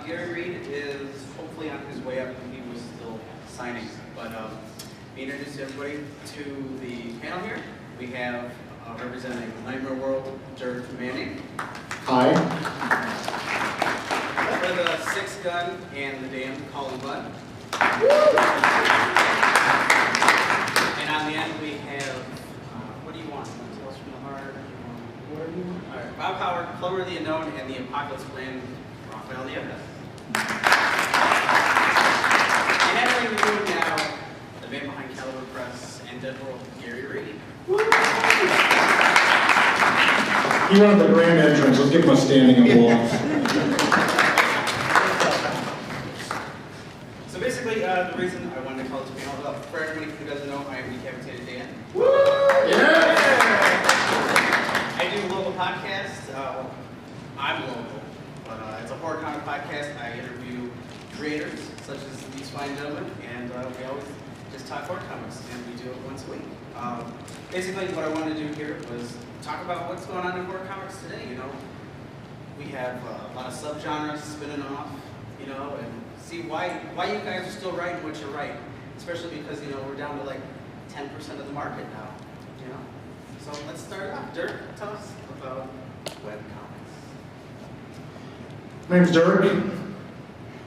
Gary Reed is hopefully on his way up, and he was still signing. But introduce everybody to the panel here. We have representing Nightmare World, Dirk Manning. Hi. For the Sixth Gun and the Dam, Cullen Bunn. And on the end we have, what do you want? Tales from the Heart? What do you want? All right, Bob Howard, Clover the Unknown, and the Apocalypse Plan, Raphael Nieves. And entering the room now, the man behind Caliber Press and Dead World, Gary Reed. He wanted the grand entrance. Let's give him a standing applause. So basically, the reason I wanted to call this panel up, for everybody who doesn't know, I am Decapitated Dan. Woo! Yeah! I do a local podcast. I'm local, but it's a horror comic podcast. I interview creators, such as these fine gentlemen, and we always just talk horror comics, and we do it once a week. Basically, what I wanted to do here was talk about what's going on in horror comics today. You know, we have a lot of subgenres spinning off, you know, and see why you guys are still writing what you write, especially because, you know, we're down to like 10% of the market now, you know. So let's start off. Dirk, tell us about webcomics. My name's Dirk. I'm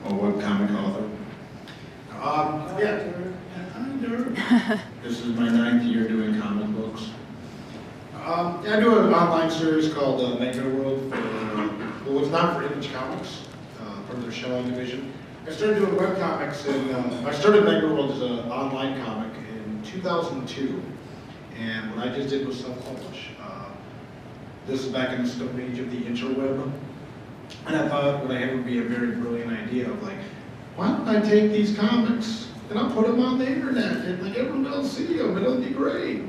a webcomic author. I'm Dirk. This is my 9th year doing comic books. I do an online series called Nightmare World for, it's not for Image Comics, part of their Shell division. I started doing webcomics I started Nightmare World as an online comic in 2002. And what I just did was self-publish. This is back in the stone age of the interweb. And I thought what I had would be a very brilliant idea of like, why don't I take these comics and I'll put them on the internet and like everyone will see them, it'll be great.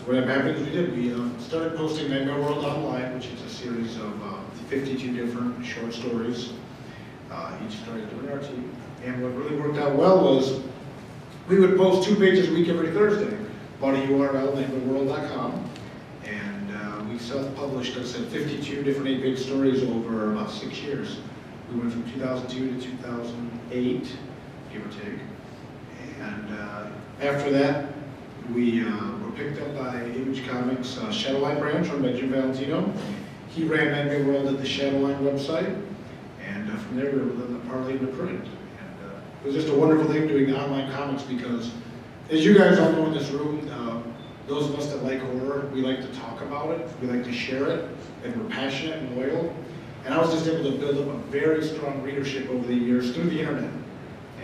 What happened is we started posting Nightmare World online, which is a series of 52 different short stories. Each story is doing our team. And what really worked out well was we would post 2 pages a week every Thursday. Bought a URL, nightmareworld.com, and we self-published, like I said, 52 different 8-page stories over about 6 years. We went from 2002 to 2008, give or take. And after that, we were picked up by Image Comics Shadowline branch run by Jim Valentino. He ran Nightmare World at the Shadowline website, and from there we were able to parlay into print. And it was just a wonderful thing doing online comics because, as you guys all know in this room, those of us that like horror, we like to talk about it, we like to share it, and we're passionate and loyal. And I was just able to build up a very strong readership over the years through the internet.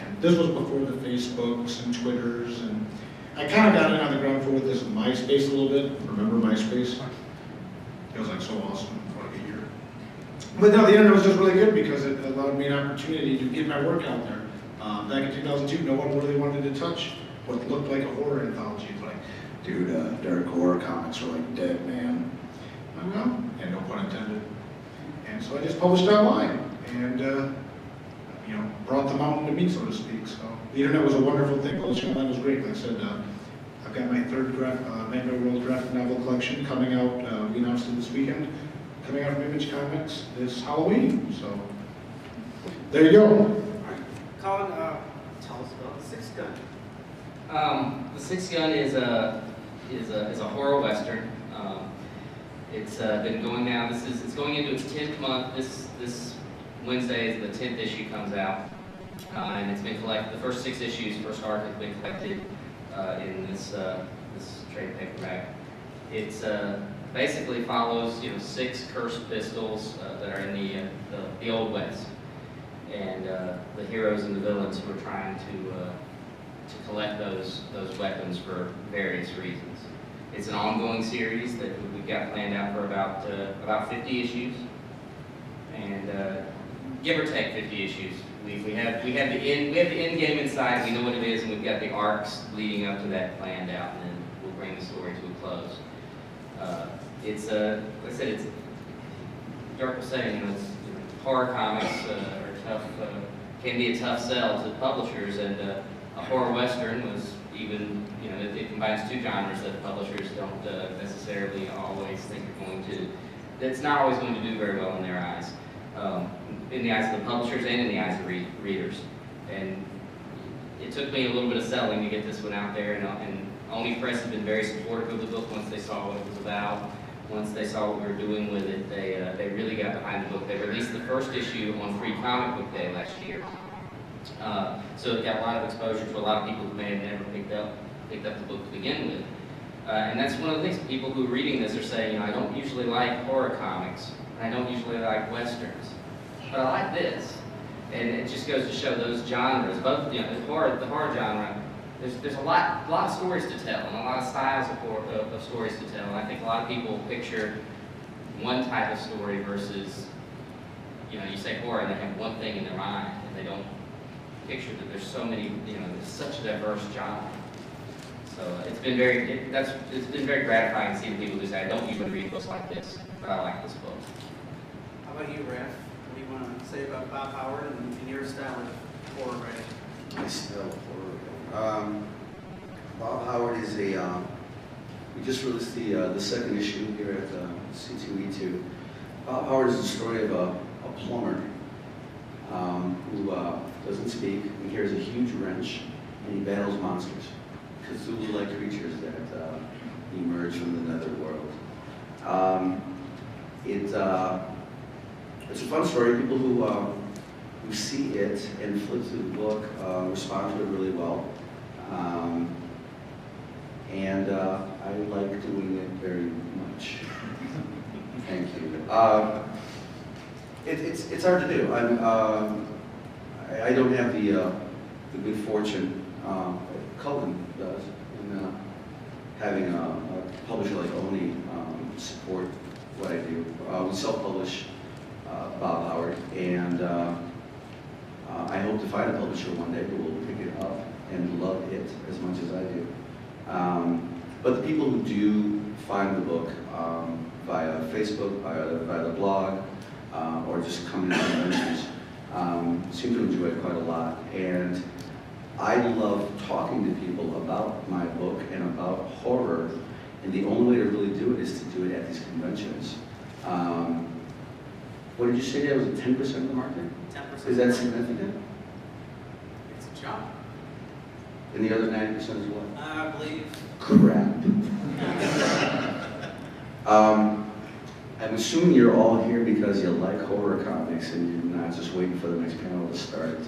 And this was before the Facebooks and Twitters, and I kind of got in on the ground floor with this MySpace a little bit. Remember MySpace? It was like so awesome for like a year. But no, the internet was just really good because it allowed me an opportunity to get my work out there. Back in 2002, no one really wanted to touch what looked like a horror anthology. It's like, dude, Dirk, horror comics are like dead, man. I know, and no pun intended. And so I just published online and, you know, brought the mountain to me, so to speak. So the internet was a wonderful thing. Publishing online was great. Like I said, I've got my 3rd Nightmare World graphic novel collection coming out. We announced it this weekend. Coming out from Image Comics this Halloween. So there you go. Colin, tell us about the Sixth Gun. The Sixth Gun is a horror western. It's been going now. It's going into its 10th month. This Wednesday is the 10th issue comes out, and it's been collected. The first 6 issues, first arc, has been collected in this trade paperback. It's basically follows 6 cursed pistols that are in the Old West, and the heroes and the villains who are trying to collect those weapons for various reasons. It's an ongoing series that we've got planned out for about 50 issues, and give or take 50 issues. We have the end game inside. We know what it is, and we've got the arcs leading up to that planned out, and then we'll bring the story to a close. It's like I said, it's Dirk was saying, horror comics are tough. Can be a tough sell to publishers, and a horror western was even, it combines 2 genres that publishers don't necessarily always think are going to. That's not always going to do very well in their eyes. in the eyes of the publishers and in the eyes of readers. And it took me a little bit of selling to get this one out there, and Only Press has been very supportive of the book once they saw what it was about. Once they saw what we were doing with it, they really got behind the book. They released the first issue on Free Comic Book Day last year. So it got a lot of exposure to a lot of people who may have never picked up the book to begin with. And that's one of the things, people who are reading this are saying, I don't usually like horror comics, and I don't usually like westerns, but I like this. And it just goes to show those genres, both the horror genre, there's a lot of stories to tell, and a lot of styles of stories to tell. And I think a lot of people picture one type of story versus, you say horror and they have one thing in their mind, and they don't picture that there's so many, there's such a diverse genre. So it's been very gratifying to see the people who say, I don't usually read books like this, but I like this book. How about you, Raph? What do you want to say about Bob Howard and your style of horror writing? My style of horror. Bob Howard is we just released the second issue here at C2E2. Bob Howard is the story of a plumber who doesn't speak, and carries a huge wrench, and he battles monsters, Cthulhu-like creatures that emerge from the netherworld. It's a fun story. People who see it and flip through the book respond to it really well. And I like doing it very much. Thank you. It's hard to do. I don't have the good fortune Cullen does in having a publisher like Oni support what I do. We self-publish Bob Howard, and I hope to find a publisher one day who will pick it up and love it as much as I do. But the people who do find the book via Facebook, via the blog, or just coming to conventions, seem to enjoy it quite a lot. And I love talking to people about my book and about horror, and the only way to really do it is to do it at these conventions. What did you say that was 10% of the market? 10%. Is that significant? It's a jump. And the other 90% is what? I believe. Crap. I'm assuming you're all here because you like horror comics and you're not just waiting for the next panel to start.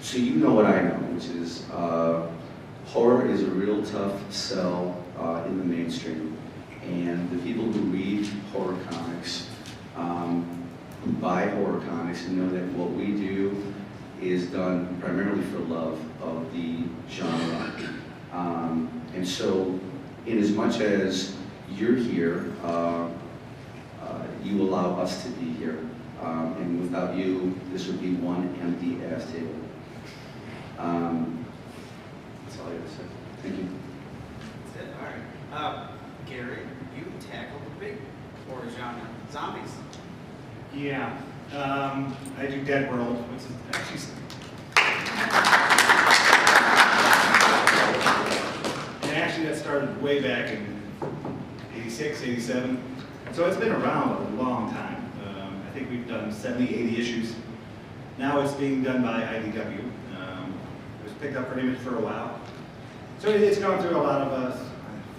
So you know what I know, which is horror is a real tough sell in the mainstream. And the people who read horror comics, who buy horror comics, and know that what we do is done primarily for love of the genre. And so, in as much as you're here, you allow us to be here. And without you, this would be one empty ass table. That's all I gotta say. Thank you. That's it. All right. Gary, you tackled the big horror genre, zombies. Yeah, I do Dead World, which is actually... And actually that started way back in 86, 87. So it's been around a long time. I think we've done 70, 80 issues. Now it's being done by IDW. It was picked up for Image for a while. So it's gone through a lot of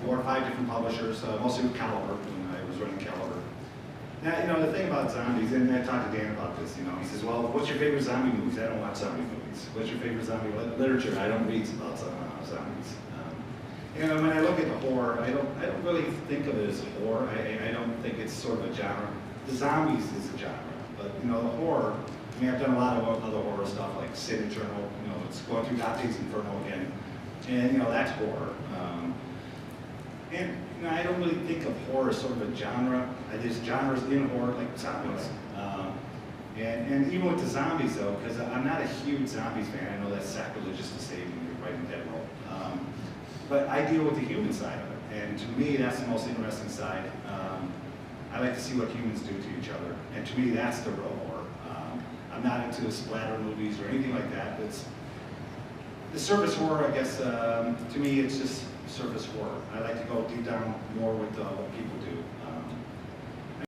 4 or 5 different publishers, mostly with Caliber, when I was running Caliber. Now, the thing about zombies, and I talked to Dan about this, he says, well, what's your favorite zombie movies? I don't watch zombie movies. What's your favorite zombie literature? I don't read about zombies. When I look at the horror, I don't really think of it as horror. I don't think it's sort of a genre. The zombies is a genre, but the horror, I've done a lot of other horror stuff like Sin Eternal, it's going through Dante's Inferno again, and that's horror. And I don't really think of horror as sort of a genre. There's genres in horror like zombies. And even with the zombies though, because I'm not a huge zombies fan, I know that's sacrilegious to say when you're writing Dead World. But I deal with the human side of it, and to me that's the most interesting side. I like to see what humans do to each other, and to me that's the real horror. I'm not into splatter movies or anything like that. It's the surface horror, I guess. To me, it's just surface horror. I like to go deep down more with what people do.